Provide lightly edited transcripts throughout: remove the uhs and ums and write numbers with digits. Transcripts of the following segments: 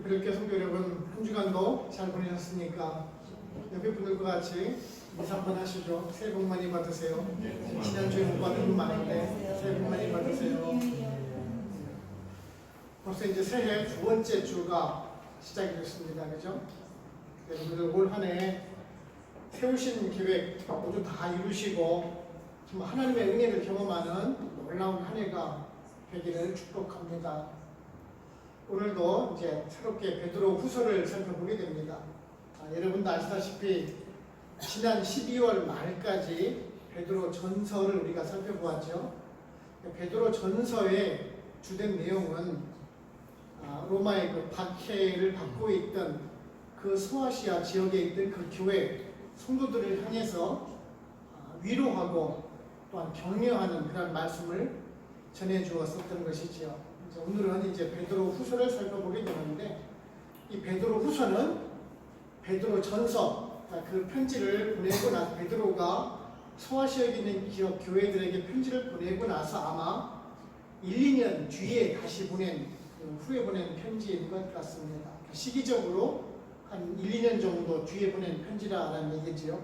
그렇게 성도 여러분, 한 주간도 잘 보내셨습니까? 옆에 분들과 같이 인사 한번 하시죠. 새해 복 많이 받으세요. 지난주에 못 받은 분 많은데 새해 복 많이 받으세요. 벌써 이제 새해 두 번째 주가 시작이 됐습니다. 그죠? 여러분들 올 한 해 세우신 계획 모두 다 이루시고 정말 하나님의 은혜를 경험하는 놀라운 한 해가 되기를 축복합니다. 오늘도 이제 새롭게 베드로 후서를 살펴보게 됩니다. 여러분도 아시다시피 지난 12월 말까지 베드로 전서를 우리가 살펴보았죠. 베드로 전서의 주된 내용은 로마의 그 박해를 받고 있던 그 소아시아 지역에 있던 그 교회 성도들을 향해서 위로하고 또한 격려하는 그런 말씀을 전해 주었었던 것이지요. 오늘은 이제 베드로 후서를 살펴보게 되는데, 이 베드로 후서는 베드로 전서, 그 편지를 보내고 나서 베드로가 소아시아에 있는 지역 교회들에게 편지를 보내고 나서 아마 1, 2년 뒤에 다시 후에 보낸 편지인 것 같습니다. 시기적으로 한 1, 2년 정도 뒤에 보낸 편지라는 얘기지요.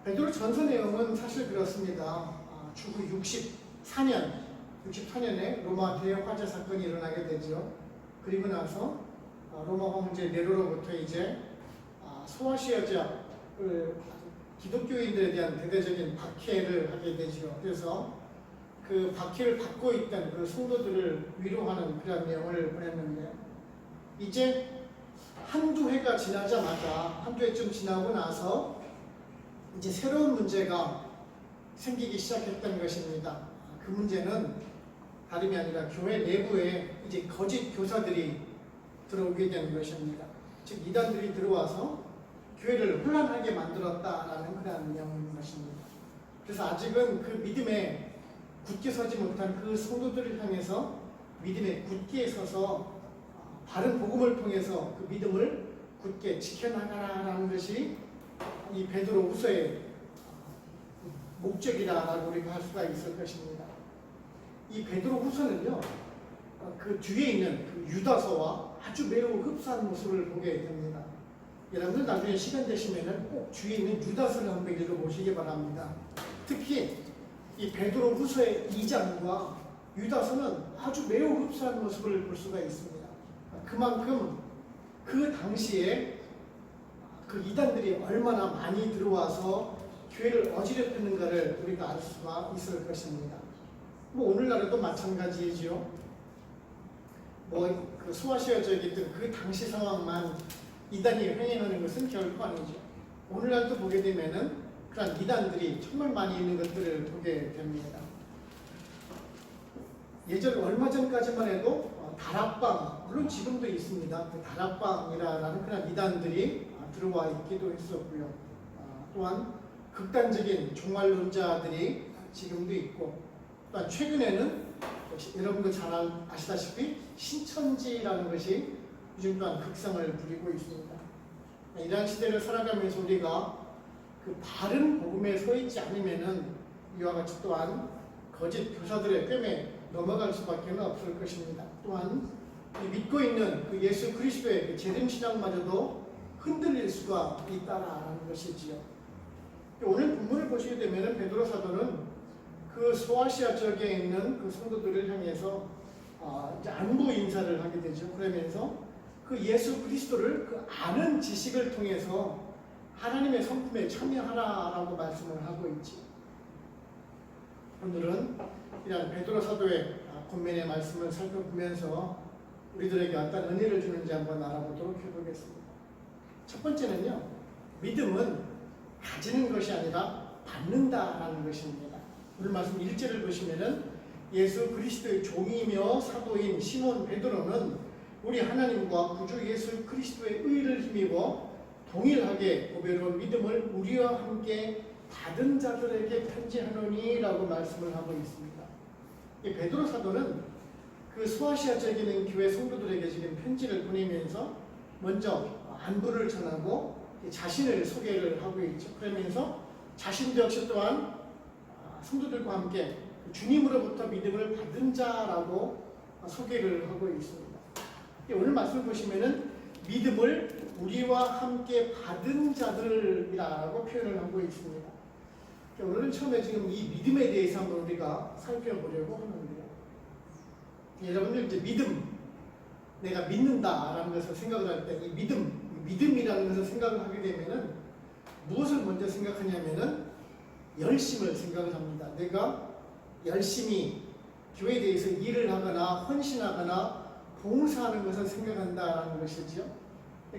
베드로 전서 내용은 사실 그렇습니다. 주후 64년에 로마 대역 화재 사건이 일어나게 되죠. 그리고 나서 로마 황제 네로로부터 이제 소아시아 지역을 기독교인들에 대한 대대적인 박해를 하게 되죠. 그래서 그 박해를 받고 있던 그 성도들을 위로하는 그런 내용을 보냈는데, 이제 한두 해가 지나자마자, 한두 해쯤 지나고 나서 이제 새로운 문제가 생기기 시작했던 것입니다. 그 문제는 다름이 아니라 교회 내부에 이제 거짓 교사들이 들어오게 되는 것입니다. 즉 이단들이 들어와서 교회를 혼란하게 만들었다라는 그런 내용인 것입니다. 그래서 아직은 그 믿음에 굳게 서지 못한 그 성도들을 향해서 믿음에 굳게 서서 바른 복음을 통해서 그 믿음을 굳게 지켜나가라는 것이 이 베드로 후서의 목적이다라고 우리가 할 수가 있을 것입니다. 이 베드로 후서는요, 그 뒤에 있는 그 유다서와 아주 매우 흡사한 모습을 보게 됩니다. 여러분들 나중에 시간 되시면은 꼭 뒤에 있는 유다서를 한번 읽어보시기 바랍니다. 특히 이 베드로 후서의 2장과 유다서는 아주 매우 흡사한 모습을 볼 수가 있습니다. 그만큼 그 당시에 그 이단들이 얼마나 많이 들어와서 교회를 어지럽히는가를 우리가 알 수가 있을 것입니다. 오늘날에도 마찬가지이죠. 그 소아시아 지역에 있던 그 당시 상황만 이단이 횡행하는 것은 결코 아니죠. 오늘날도 보게 되면은 그런 이단들이 정말 많이 있는 것들을 보게 됩니다. 예전 얼마 전까지만 해도 다락방, 물론 지금도 있습니다. 그 다락방이라는 그런 이단들이 들어와 있기도 했었고요. 또한 극단적인 종말론자들이 지금도 있고, 또한 최근에는 여러분도 잘 아시다시피 신천지라는 것이 요즘 또한 극성을 부리고 있습니다. 이러한 시대를 살아가면서 우리가 그 바른 복음에 서 있지 않으면은 이와 같이 또한 거짓 교사들의 꿰매 넘어갈 수밖에 없을 것입니다. 또한 믿고 있는 그 예수 그리스도의 그 재림 신앙마저도 흔들릴 수가 있다라는 것이지요. 오늘 본문을 보시게 되면은 베드로 사도는 그 소아시아 지역에 있는 그 성도들을 향해서 이제 안부 인사를 하게 되죠. 그러면서 그 예수 그리스도를 그 아는 지식을 통해서 하나님의 성품에 참여하라라고 말씀을 하고 있지. 오늘은 이런 베드로 사도의 권면의 말씀을 살펴보면서 우리들에게 어떤 은혜를 주는지 한번 알아보도록 해보겠습니다. 첫 번째는요, 믿음은 가지는 것이 아니라 받는다라는 것입니다. 오늘 말씀 1절을 보시면은 예수 그리스도의 종이며 사도인 시몬 베드로는 우리 하나님과 구주 예수 그리스도의 의를 힘입어 동일하게 보배로운 믿음을 우리와 함께 받은 자들에게 편지하노니 라고 말씀을 하고 있습니다. 이 베드로 사도는 그 소아시아 지역에 있는 교회 성도들에게 지금 편지를 보내면서 먼저 안부를 전하고 자신을 소개를 하고 있죠. 그러면서 자신도 역시 또한 성도들과 함께 주님으로부터 믿음을 받은 자라고 소개를 하고 있습니다. 오늘 말씀을 보시면은 믿음을 우리와 함께 받은 자들이라고 표현을 하고 있습니다. 오늘은 처음에 지금 이 믿음에 대해서 한번 우리가 살펴보려고 하는데요. 여러분들 이제 믿음, 내가 믿는다라는 것을 생각을 할 때 이 믿음이라는 것을 생각을 하게 되면은 무엇을 먼저 생각하냐면은 열심을 생각을 합니다. 내가 열심히 교회에 대해서 일을 하거나 헌신하거나 봉사하는 것을 생각한다라는 것이죠.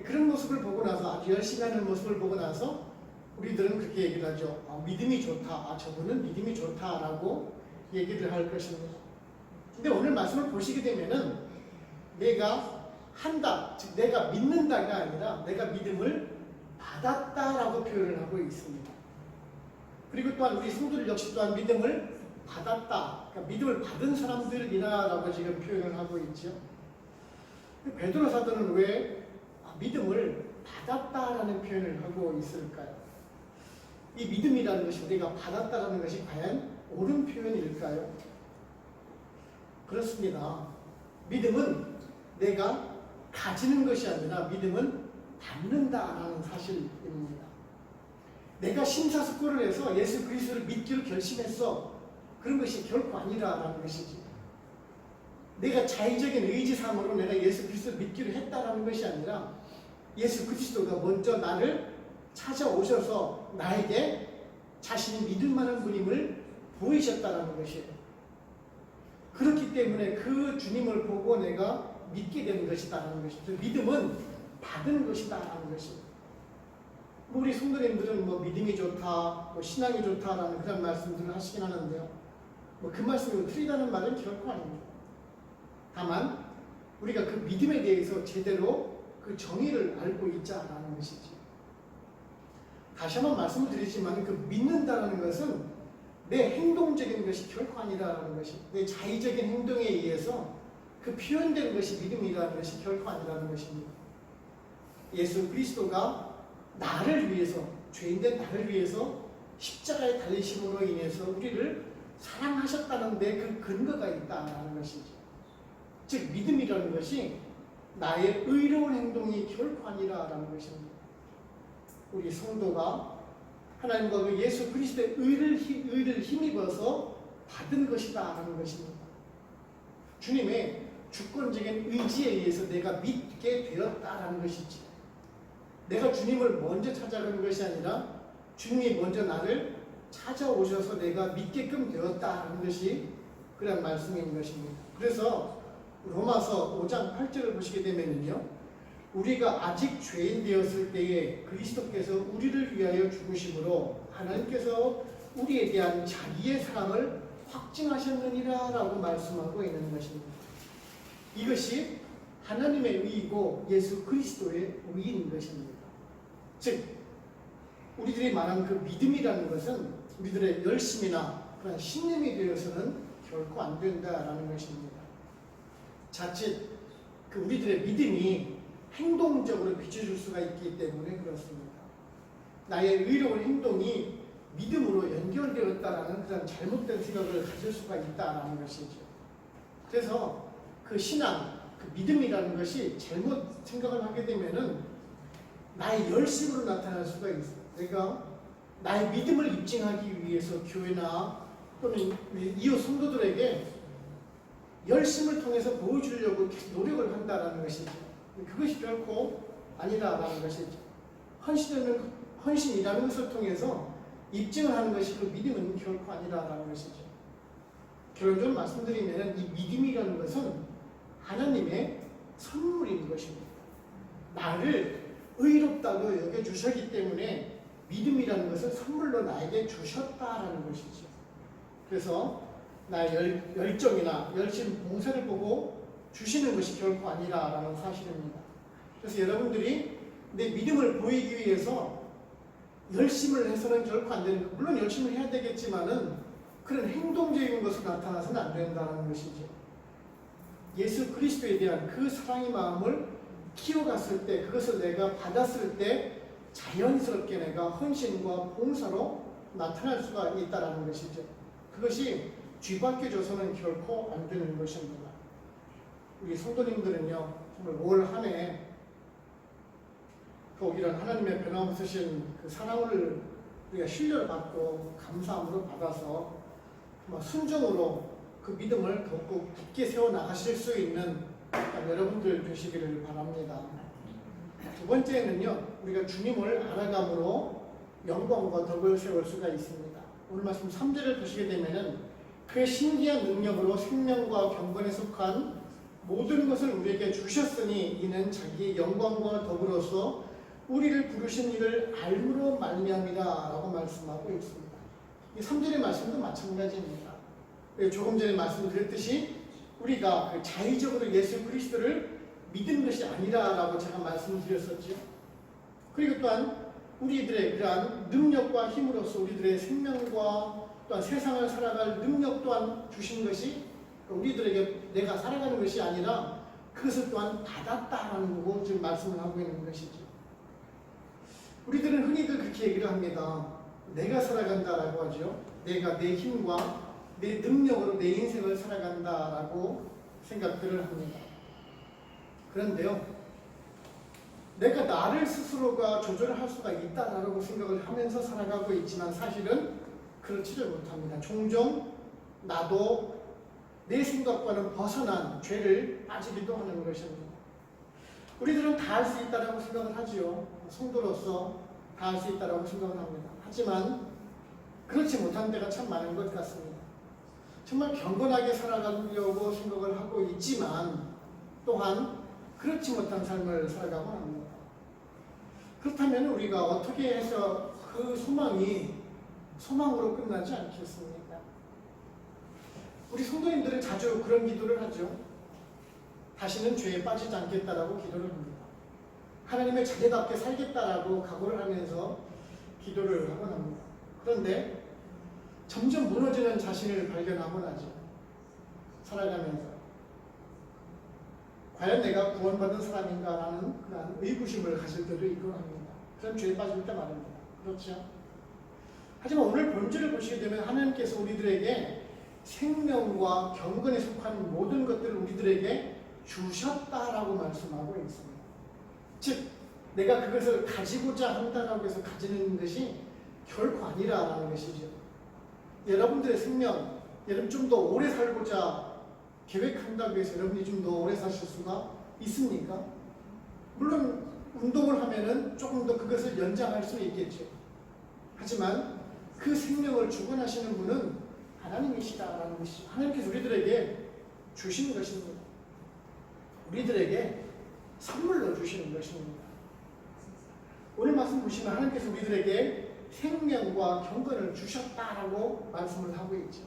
그런 모습을 보고 나서 아주 열심히 하는 모습을 보고 나서 우리들은 그렇게 얘기를 하죠. 믿음이 좋다. 저분은 믿음이 좋다라고 얘기를 할 것입니다. 근데 오늘 말씀을 보시게 되면은 내가 한다, 즉 내가 믿는다가 아니라 내가 믿음을 받았다라고 표현을 하고 있습니다. 그리고 또한 우리 성도들 역시 또한 믿음을 받았다. 그러니까 믿음을 받은 사람들이라고 지금 표현을 하고 있죠. 베드로 사도는 왜 믿음을 받았다라는 표현을 하고 있을까요? 이 믿음이라는 것이 내가 받았다라는 것이 과연 옳은 표현일까요? 그렇습니다. 믿음은 내가 가지는 것이 아니라 믿음은 받는다라는 사실입니다. 내가 심사숙고를 해서 예수 그리스도를 믿기로 결심했어. 그런 것이 결코 아니라는 것이지. 내가 자의적인 의지삼으로 내가 예수 그리스도를 믿기로 했다라는 것이 아니라 예수 그리스도가 먼저 나를 찾아오셔서 나에게 자신이 믿을 만한 분임을 보이셨다라는 것이에요. 그렇기 때문에 그 주님을 보고 내가 믿게 되는 것이다라는 것이죠. 믿음은 받은 것이다라는 것입니다. 우리 성도님들은 믿음이 좋다, 신앙이 좋다라는 그런 말씀들을 하시긴 하는데요. 그 말씀이 틀리다는 말은 결코 아닙니다. 다만 우리가 그 믿음에 대해서 제대로 그 정의를 알고 있자라는 것이지. 다시 한번 말씀을 드리지만 그 믿는다라는 것은 내 행동적인 것이 결코 아니라는 것이, 내 자의적인 행동에 의해서 그 표현되는 것이 믿음이라는 것이 결코 아니라는 것입니다. 예수 그리스도가 나를 위해서, 죄인된 나를 위해서 십자가에 달리심으로 인해서 우리를 사랑하셨다는 데 그 근거가 있다는 것이죠. 즉 믿음이라는 것이 나의 의로운 행동이 결코 아니라는 것입니다. 우리 성도가 하나님과 그 예수 그리스도의 의를 힘입어서 받은 것이다라는 것입니다. 주님의 주권적인 의지에 의해서 내가 믿게 되었다라는 것이지. 내가 주님을 먼저 찾아가는 것이 아니라 주님이 먼저 나를 찾아오셔서 내가 믿게끔 되었다는 것이 그런 말씀인 것입니다. 그래서 로마서 5장 8절을 보시게 되면요, 우리가 아직 죄인 되었을 때에 그리스도께서 우리를 위하여 죽으심으로 하나님께서 우리에 대한 자기의 사랑을 확증하셨느니라 라고 말씀하고 있는 것입니다. 이것이 하나님의 의이고 예수 그리스도의 의인 것입니다. 즉 우리들이 말하는 그 믿음이라는 것은 우리들의 열심이나 그런 신념이 되어서는 결코 안 된다라는 것입니다. 자칫 그 우리들의 믿음이 행동적으로 비춰줄 수가 있기 때문에 그렇습니다. 나의 의로운 행동이 믿음으로 연결되었다라는 그런 잘못된 생각을 가질 수가 있다라는 것이죠. 그래서 그 신앙, 그 믿음이라는 것이 잘못 생각을 하게 되면은 나의 열심으로 나타날 수가 있어요. 내가 나의 믿음을 입증하기 위해서 교회나 또는 이웃 성도들에게 열심을 통해서 보여주려고 노력을 한다라는 것이죠. 그것이 결코 아니라는 것이죠. 헌신이라는 것을 통해서 입증을 하는 것이 그 믿음은 결코 아니라는 것이죠. 결론적으로 말씀드리면 이 믿음이라는 것은 하나님의 선물인 것입니다. 나를 의롭다고 여겨주셨기 때문에 믿음이라는 것은 선물로 나에게 주셨다라는 것이죠. 그래서 나의 열정이나 열심 봉사를 보고 주시는 것이 결코 아니라는 사실입니다. 그래서 여러분들이 내 믿음을 보이기 위해서 열심을 해서는 결코 안 되는 것. 물론 열심을 해야 되겠지만은 그런 행동적인 것으로 나타나서는 안 된다는 것이죠. 예수 그리스도에 대한 그 사랑의 마음을 키워갔을 때, 그것을 내가 받았을 때 자연스럽게 내가 헌신과 봉사로 나타날 수가 있다는 것이죠. 그것이 뒤바뀌어져서는 결코 안 되는 것입니다. 우리 성도님들은요, 정말 올 한 해 또 이런 하나님의 변함없으신 그 사랑을 우리가 신뢰를 받고 감사함으로 받아서 정말 순종으로 그 믿음을 더욱 굳게 세워나가실 수 있는 여러분들 되시기를 바랍니다. 두 번째는요, 우리가 주님을 알아감으로 영광과 덕을 세울 수가 있습니다. 오늘 말씀 3절을 보시게 되면은 그의 신기한 능력으로 생명과 경건에 속한 모든 것을 우리에게 주셨으니 이는 자기의 영광과 덕으로서 우리를 부르신 이를 알므로 말미암이라 라고 말씀하고 있습니다. 이 3절의 말씀도 마찬가지입니다. 조금 전에 말씀드렸듯이 우리가 자의적으로 예수 그리스도를 믿은 것이 아니라라고 제가 말씀드렸었죠. 그리고 또한 우리들의 그러한 능력과 힘으로써 우리들의 생명과 또한 세상을 살아갈 능력 또한 주신 것이 우리들에게 내가 살아가는 것이 아니라 그것을 또한 받았다라는 거고 지금 말씀을 하고 있는 것이죠. 우리들은 흔히들 그렇게 얘기를 합니다. 내가 살아간다라고 하죠. 내가 내 힘과 내 능력으로 내 인생을 살아간다라고 생각들을 합니다. 그런데요, 내가 나를 스스로가 조절할 수가 있다라고 생각을 하면서 살아가고 있지만 사실은 그렇지를 못합니다. 종종 나도 내 생각과는 벗어난 죄를 빠지기도 하는 것입니다. 우리들은 다 할 수 있다라고 생각을 하지요. 성도로서 다 할 수 있다라고 생각을 합니다. 하지만 그렇지 못한 데가 참 많은 것 같습니다. 정말 경건하게 살아가려고 생각을 하고 있지만 또한 그렇지 못한 삶을 살아가고 합니다. 그렇다면 우리가 어떻게 해서 그 소망이 소망으로 끝나지 않겠습니까? 우리 성도님들은 자주 그런 기도를 하죠. 다시는 죄에 빠지지 않겠다라고 기도를 합니다. 하나님의 자녀답게 살겠다라고 각오를 하면서 기도를 하곤 합니다. 그런데 점점 무너지는 자신을 발견하곤 하죠. 살아가면서 과연 내가 구원받은 사람인가라는 그런 의구심을 가질 때도 있곤 합니다. 그런 죄에 빠질 때 말입니다. 그렇죠? 하지만 오늘 본질을 보시게 되면 하나님께서 우리들에게 생명과 경건에 속한 모든 것들을 우리들에게 주셨다라고 말씀하고 있습니다. 즉 내가 그것을 가지고자 한다라고 해서 가지는 것이 결코 아니라는 것이죠. 여러분들의 생명, 여러분 좀 더 오래 살고자 계획한다고 해서 여러분이 좀 더 오래 사실 수가 있습니까? 물론 운동을 하면은 조금 더 그것을 연장할 수 있겠죠. 하지만 그 생명을 주관하시는 분은 하나님이시다라는 것이죠. 하나님께서 우리들에게 주시는 것입니다. 우리들에게 선물로 주시는 것입니다. 오늘 말씀 보시면 하나님께서 우리들에게 생명과 경건을 주셨다라고 말씀을 하고 있죠.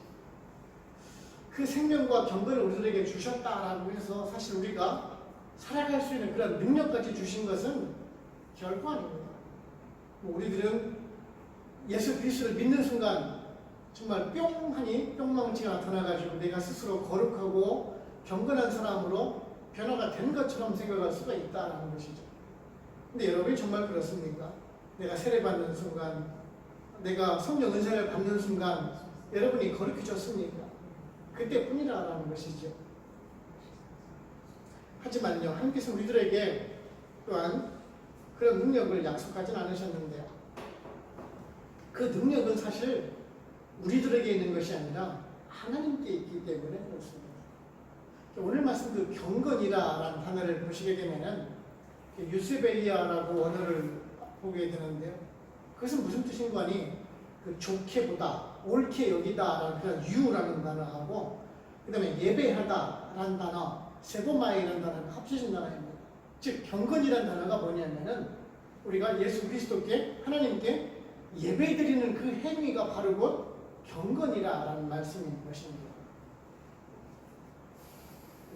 그 생명과 경건을 우리들에게 주셨다라고 해서 사실 우리가 살아갈 수 있는 그런 능력까지 주신 것은 결코 아닙니다. 우리들은 예수 그리스도를 믿는 순간 정말 뿅하니 뿅망치가 나타나가지고 내가 스스로 거룩하고 경건한 사람으로 변화가 된 것처럼 생각할 수가 있다는 것이죠. 근데 여러분이 정말 그렇습니까? 내가 세례받는 순간, 내가 성령 은사를 받는 순간 여러분이 거룩해졌습니까? 그때뿐이라는 것이죠. 하지만요, 하나님께서 우리들에게 또한 그런 능력을 약속하진 않으셨는데요. 그 능력은 사실 우리들에게 있는 것이 아니라 하나님께 있기 때문에 그렇습니다. 오늘 말씀 그 경건이라는 단어를 보시게 되면은 유세베이아라고 언어를 보게 되는데요. 그것은 무슨 뜻인가 하니 그 좋게 보다, 옳게 여기다라는 그런 유라는 단어하고 그 다음에 예배하다라는 단어, 세보마이라는 단어가 합쳐진 단어입니다. 즉 경건이라는 단어가 뭐냐면은 우리가 예수 그리스도께 하나님께 예배드리는 그 행위가 바로 곧 경건이라는 말씀인 것입니다.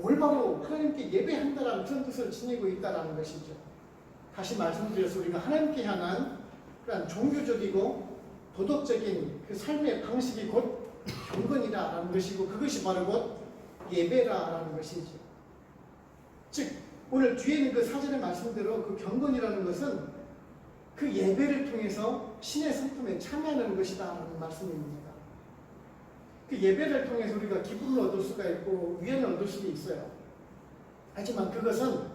올바로 하나님께 예배한다라는 그런 뜻을 지니고 있다는 것이죠. 다시 말씀드려서 우리가 하나님께 향한 그런 종교적이고 도덕적인 그 삶의 방식이 곧 경건이라는 것이고 그것이 바로 곧 예배라는 것이죠. 즉 오늘 뒤에 있는 그 사전의 말씀대로 그 경건이라는 것은 그 예배를 통해서 신의 성품에 참여하는 것이다라는 말씀입니다. 그 예배를 통해서 우리가 기쁨을 얻을 수가 있고 위안을 얻을 수도 있어요. 하지만 그것은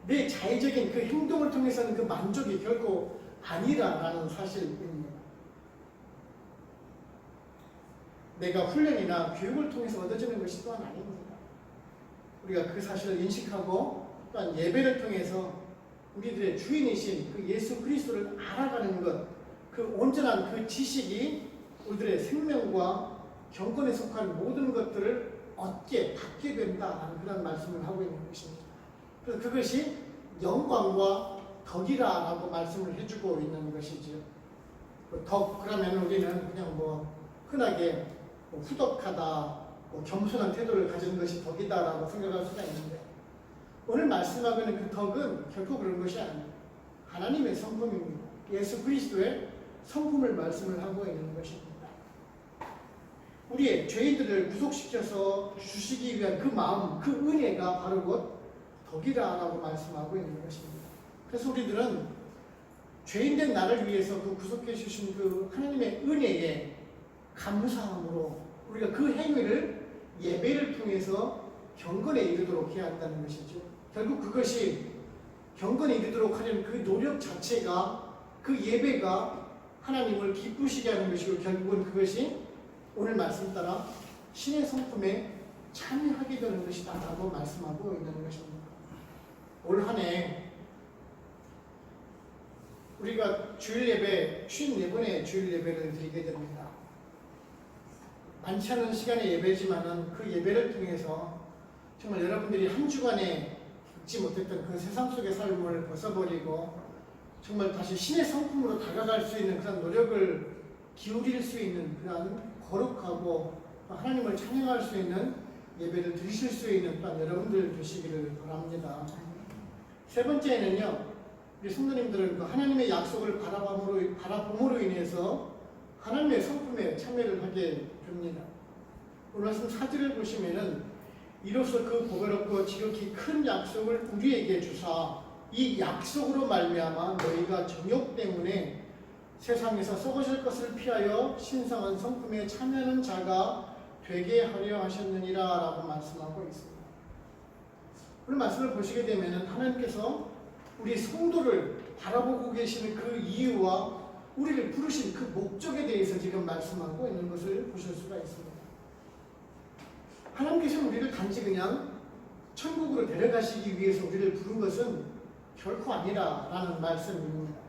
내 자의적인 그 행동을 통해서는 그 만족이 결코 아니라는 사실입니다. 내가 훈련이나 교육을 통해서 얻어지는 것이 또한 아닙니다. 우리가 그 사실을 인식하고 또한 예배를 통해서 우리들의 주인이신 그 예수 그리스도를 알아가는 것, 그 온전한 그 지식이 우리들의 생명과 경건에 속한 모든 것들을 받게 된다는 그런 말씀을 하고 있는 것입니다. 그래서 그것이 영광과 덕이라고 말씀을 해주고 있는 것이지요. 덕 그러면 우리는 그냥 흔하게 후덕하다, 겸손한 태도를 가지는 것이 덕이다라고 생각할 수가 있는데, 오늘 말씀하고 있는 그 덕은 결코 그런 것이 아닙니다. 하나님의 성품입니다. 예수 그리스도의 성품을 말씀을 하고 있는 것입니다. 우리의 죄인들을 구속시켜서 주시기 위한 그 마음, 그 은혜가 바로 곧 덕이라고 말씀하고 있는 것입니다. 그래서 우리들은 죄인된 나를 위해서 그 구속해 주신 그 하나님의 은혜에 감사함으로 우리가 그 행위를 예배를 통해서 경건에 이르도록 해야 한다는 것이죠. 결국 그것이 경건에 이르도록 하려는 그 노력 자체가, 그 예배가 하나님을 기쁘시게 하는 것이고, 결국은 그것이 오늘 말씀 따라 신의 성품에 참여하게 되는 것이다 라고 말씀하고 있는 것입니다. 올 한 해 우리가 주일 예배 54번의 주일 예배를 드리게 됩니다. 많지 않은 시간의 예배지만은 그 예배를 통해서 정말 여러분들이 한 주간에 겪지 못했던 그 세상 속의 삶을 벗어버리고 정말 다시 신의 성품으로 다가갈 수 있는 그런 노력을 기울일 수 있는 그런 거룩하고 하나님을 찬양할 수 있는 예배를 드리실 수 있는 또한 여러분들 되시기를 바랍니다. 세 번째는요, 우리 성도님들은 그 하나님의 약속을 바라봄으로 인해서 하나님의 성품에 참여를 하게 됩니다. 오늘 말씀 4절을 보시면은 이로써 그 보배롭고 지극히 큰 약속을 우리에게 주사 이 약속으로 말미암아 너희가 정욕 때문에 세상에서 썩어질 것을 피하여 신성한 성품에 참여하는 자가 되게 하려 하셨느니라 라고 말씀하고 있습니다. 오늘 말씀을 보시게 되면 하나님께서 우리 성도를 바라보고 계시는 그 이유와 우리를 부르신 그 목적에 대해서 지금 말씀하고 있는 것을 보실 수가 있습니다. 하나님께서 우리를 단지 그냥 천국으로 데려가시기 위해서 우리를 부른 것은 결코 아니라라는 말씀입니다.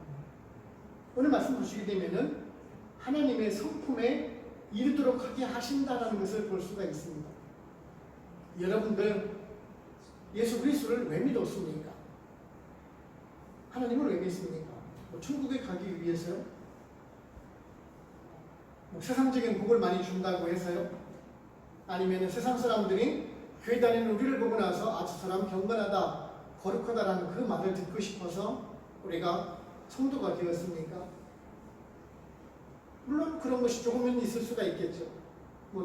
오늘 말씀 보시게 되면은 하나님의 성품에 이르도록 하게 하신다는 것을 볼 수가 있습니다. 여러분들 예수 그리스도를 왜 믿었습니까? 하나님을 왜 믿습니까? 천국에 가기 위해서요? 세상적인 복을 많이 준다고 해서요? 아니면 세상 사람들이 교회 다니는 우리를 보고 나서 아, 저 사람 경건하다, 거룩하다라는 그 말을 듣고 싶어서 우리가 성도가 되었습니까? 물론 그런 것이 조금은 있을 수가 있겠죠.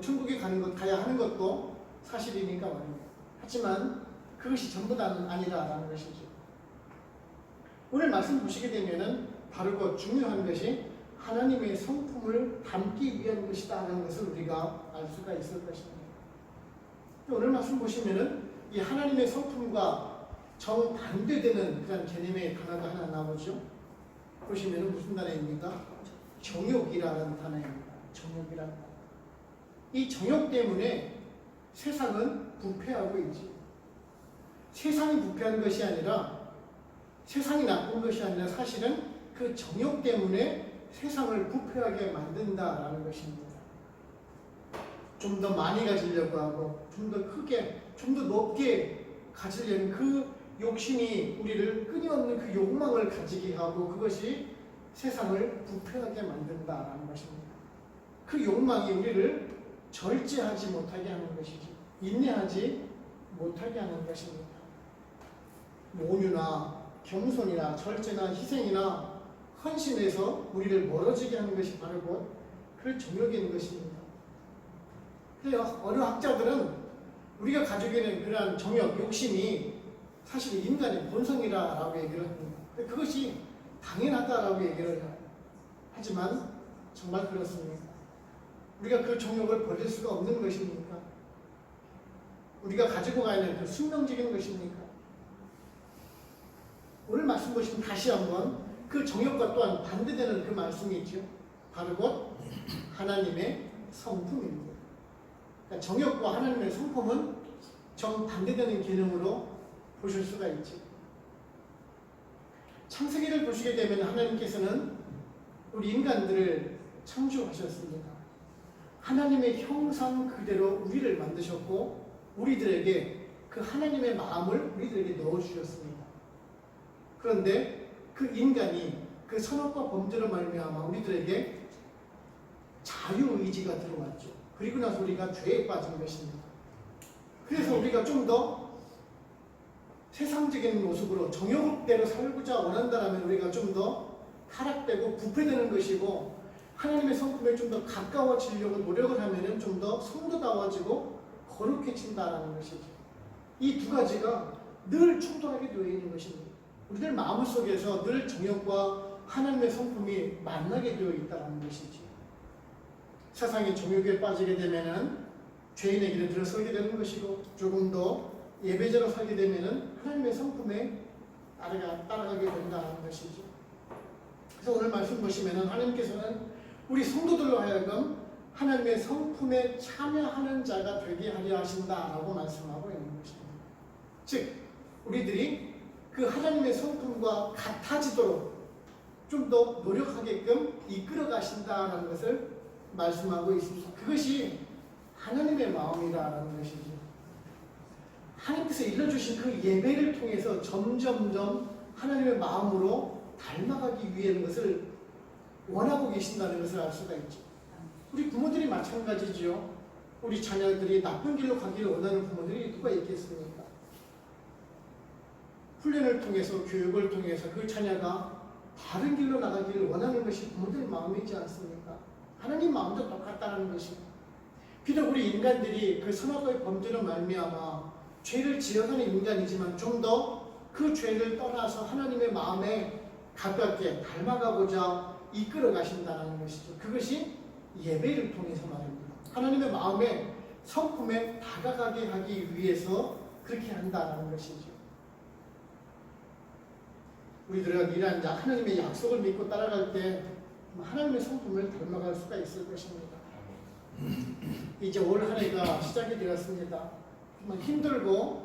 천국에 가야 하는 것도 사실이니까 말입니다. 하지만 그것이 전부 다는 아니라라는 것이죠. 오늘 말씀 보시게 되면은 바로 그 중요한 것이 하나님의 성품을 담기 위한 것이다 하는 것을 우리가 알 수가 있을 것입니다. 오늘 말씀 보시면은 이 하나님의 성품과 정반대되는 그런 개념의 단어가 하나 나오죠. 보시면은 무슨 단어입니까? 정욕이라는 단어입니다. 정욕이라는 단어. 이 정욕 때문에 세상은 부패하고 있지. 세상이 부패한 것이 아니라, 세상이 나쁜 것이 아니라 사실은 그 정욕 때문에 세상을 부패하게 만든다라는 것입니다. 좀 더 많이 가지려고 하고, 좀 더 크게, 좀 더 높게 가지려는 그 욕심이 우리를 끊임없는 그 욕망을 가지게 하고, 그것이 세상을 부패하게 만든다라는 것입니다. 그 욕망이 우리를 절제하지 못하게 하는 것이지, 인내하지 못하게 하는 것입니다. 온유나 겸손이나 절제나 희생이나 헌신에서 우리를 멀어지게 하는 것이 바로 그 정욕인 것입니다. 어느 학자들은 우리가 가지고 있는 그러한 정욕, 욕심이 사실 인간의 본성이라고 얘기를 합니다. 그것이 당연하다라고 얘기를 해요. 하지만 정말 그렇습니까? 우리가 그 정욕을 버릴 수가 없는 것입니까? 우리가 가지고 가야 하는 그 숙명적인 것입니까? 오늘 말씀 보시면 다시 한번 그 정욕과 또한 반대되는 그 말씀이 있죠. 바로 곧 하나님의 성품입니다. 그러니까 정욕과 하나님의 성품은 정반대되는 개념으로 보실 수가 있죠. 창세기를 보시게 되면 하나님께서는 우리 인간들을 창조하셨습니다. 하나님의 형상 그대로 우리를 만드셨고 우리들에게 그 하나님의 마음을 우리들에게 넣어주셨습니다. 그런데 그 인간이 그 선악과 범죄로 말미암아 우리들에게 자유의지가 들어왔죠. 그리고 나서 우리가 죄에 빠진 것입니다. 그래서 우리가 좀 더 세상적인 모습으로 정욕대로 살고자 원한다면 우리가 좀 더 타락되고 부패되는 것이고 하나님의 성품에 좀 더 가까워지려고 노력을 하면 좀 더 성도다워지고 거룩해진다는 것이죠. 이 두 가지가 늘 충돌하게 되어 있는 것입니다. 우리들 마음속에서 늘 정욕과 하나님의 성품이 만나게 되어 있다는 것이죠. 세상의 정욕에 빠지게 되면은 죄인의 길에 들어서게 되는 것이고 조금 더 예배자로 살게 되면은 하나님의 성품에 따라가게 된다는 것이죠. 그래서 오늘 말씀 보시면은 하나님께서는 우리 성도들로 하여금 하나님의 성품에 참여하는 자가 되게 하려 하신다라고 말씀하고 있는 것입니다. 즉 우리들이 그 하나님의 성품과 같아지도록 좀 더 노력하게끔 이끌어 가신다는 것을 말씀하고 있습니다. 그것이 하나님의 마음이라는 것이죠. 하나님께서 일러주신 그 예배를 통해서 점점점 하나님의 마음으로 닮아가기 위한 것을 원하고 계신다는 것을 알 수가 있죠. 우리 부모들이 마찬가지죠. 우리 자녀들이 나쁜 길로 가기를 원하는 부모들이 누가 있겠습니까? 훈련을 통해서 교육을 통해서 그 자녀가 바른 길로 나가기를 원하는 것이 부모들의 마음이지 않습니까? 하나님 마음도 똑같다는 것입니다. 비록 우리 인간들이 그 선악과의 범죄로 말미암아 죄를 지어가는 인간이지만 좀 더 그 죄를 떠나서 하나님의 마음에 가깝게 닮아가고자 이끌어 가신다는 것이죠. 그것이 예배를 통해서 말입니다. 하나님의 마음에 성품에 다가가게 하기 위해서 그렇게 한다는 것이죠. 우리들은 이러한 하나님의 약속을 믿고 따라갈 때 하나님의 성품을 닮아갈 수가 있을 것입니다. 이제 올 한 해가 시작이 되었습니다. 정말 힘들고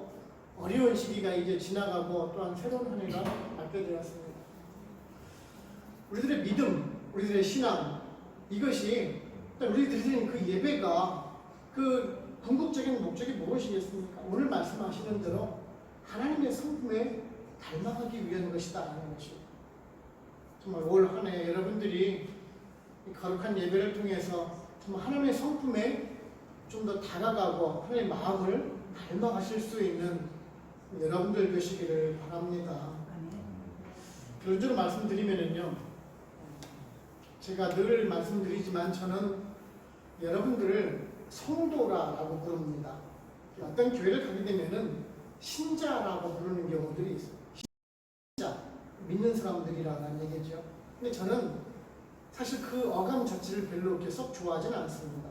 어려운 시기가 이제 지나가고 또한 새로운 한 해가 맞게 되었습니다. 우리들의 믿음, 우리들의 신앙 이것이 우리들이 드리는 그 예배가 그 궁극적인 목적이 무엇이겠습니까? 오늘 말씀하시는 대로 하나님의 성품에 닮아가기 위한 것이다라는 것이죠. 정말 올 한 해 여러분들이 거룩한 예배를 통해서 정말 하나님의 성품에 좀 더 다가가고 하나님의 마음을 닮아가실 수 있는 여러분들 되시기를 바랍니다. 결론적으로 말씀드리면요, 제가 늘 말씀드리지만 저는 여러분들을 성도라고 부릅니다. 어떤 교회를 가게 되면은 신자라고 부르는 경우들이 있어요. 신자, 믿는 사람들이라는 얘기죠. 근데 저는 사실 그 어감 자체를 별로 이렇게 썩 좋아하지는 않습니다.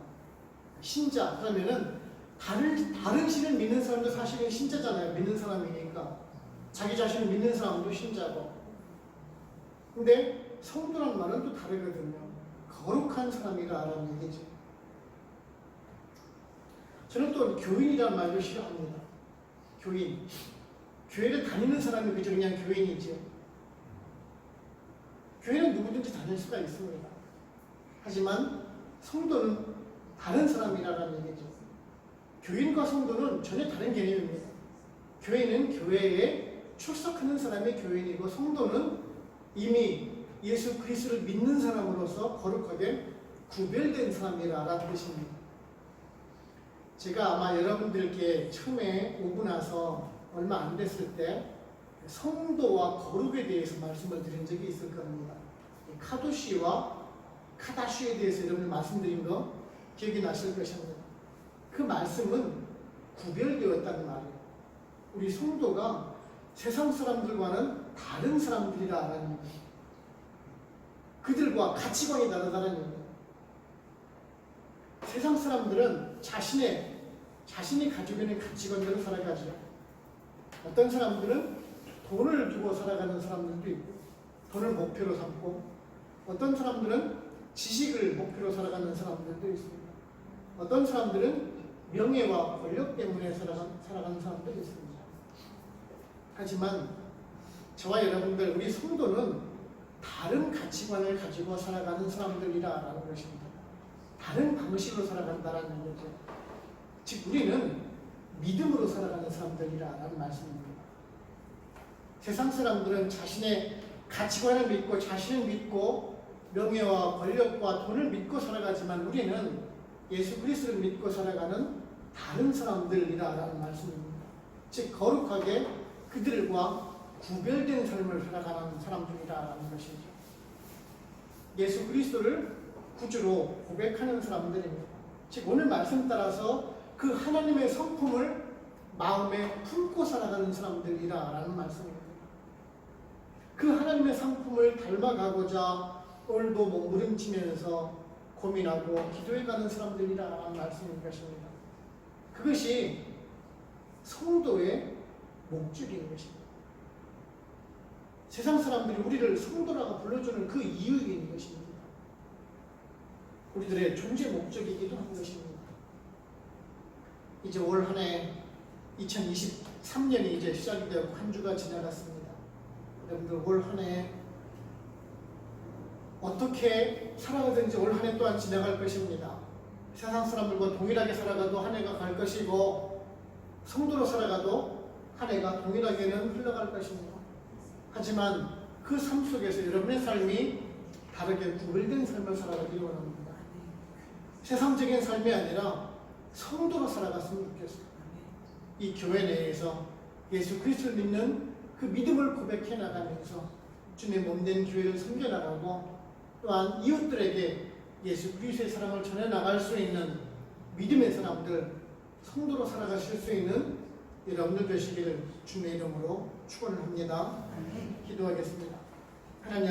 신자, 그러면은 다른 신을 믿는 사람도 사실은 신자잖아요. 믿는 사람이니까. 자기 자신을 믿는 사람도 신자고. 근데 성도란 말은 또 다르거든요. 거룩한 사람이라는 얘기죠. 저는 또 교인이라는 말도 싫어합니다. 교인. 교회를 다니는 사람이 그저 그냥 교인이죠. 교회는 누구든지 다닐 수가 있습니다. 하지만 성도는 다른 사람이라는 얘기죠. 교인과 성도는 전혀 다른 개념입니다. 교회는 교회에 출석하는 사람이 교인이고 성도는 이미 예수 그리스도를 믿는 사람으로서 거룩하게 구별된 사람이라는 뜻입니다. 제가 아마 여러분들께 처음에 오고 나서 얼마 안 됐을 때 성도와 거룩에 대해서 말씀을 드린 적이 있을 겁니다. 카도시와 카다시에 대해서 여러분들 말씀드린 거 기억이 나실 것입니다. 그 말씀은 구별되었다는 말이에요. 우리 성도가 세상 사람들과는 다른 사람들이라는 얘기예요. 그들과 가치관이 다르다는 얘기예요. 세상 사람들은 자신이 가지고 있는 가치관대로 살아가죠. 어떤 사람들은 돈을 두고 살아가는 사람들도 있고, 돈을 목표로 삼고, 어떤 사람들은 지식을 목표로 살아가는 사람들도 있습니다. 어떤 사람들은 명예와 권력 때문에 살아가는 사람들도 있습니다. 하지만 저와 여러분들, 우리 성도는 다른 가치관을 가지고 살아가는 사람들이라는 것입니다. 다른 방식으로 살아간다는 얘기죠. 즉 우리는 믿음으로 살아가는 사람들이라는 말씀입니다. 세상 사람들은 자신의 가치관을 믿고 자신을 믿고 명예와 권력과 돈을 믿고 살아가지만 우리는 예수 그리스도를 믿고 살아가는 다른 사람들이라는 말씀입니다. 즉 거룩하게 그들과 구별된 삶을 살아가는 사람들이라는 것이죠. 예수 그리스도를 구주로 고백하는 사람들입니다. 즉 오늘 말씀 따라서 그 하나님의 성품을 마음에 품고 살아가는 사람들이라는 말씀입니다. 그 하나님의 성품을 닮아가고자 오늘도 몸부림치면서 고민하고 기도해가는 사람들이라는 말씀인 것입니다. 그것이 성도의 목적인 것입니다. 세상 사람들이 우리를 성도라고 불러주는 그 이유인 것입니다. 우리들의 존재 목적이기도 한 것입니다. 이제 올 한 해 2023년이 이제 시작이 되고 한 주가 지나갔습니다. 여러분들 올 한 해 어떻게 살아가든지 올 한 해 또한 지나갈 것입니다. 세상 사람들과 동일하게 살아가도 한 해가 갈 것이고 성도로 살아가도 한 해가 동일하게는 흘러갈 것입니다. 하지만 그 삶 속에서 여러분의 삶이 다르게 구별된 삶을 살아가기를 원합니다. 세상적인 삶이 아니라 성도로 살아갔으면 좋겠습니다. 이 교회 내에서 예수 그리스도를 믿는 그 믿음을 고백해 나가면서 주님의 몸된 교회를 섬겨나가고 또한 이웃들에게 예수 그리스도의 사랑을 전해 나갈 수 있는 믿음의 사람들, 성도로 살아가실 수 있는 여러분들 되시기를 주님의 이름으로 축원을 합니다. 기도하겠습니다. 하나님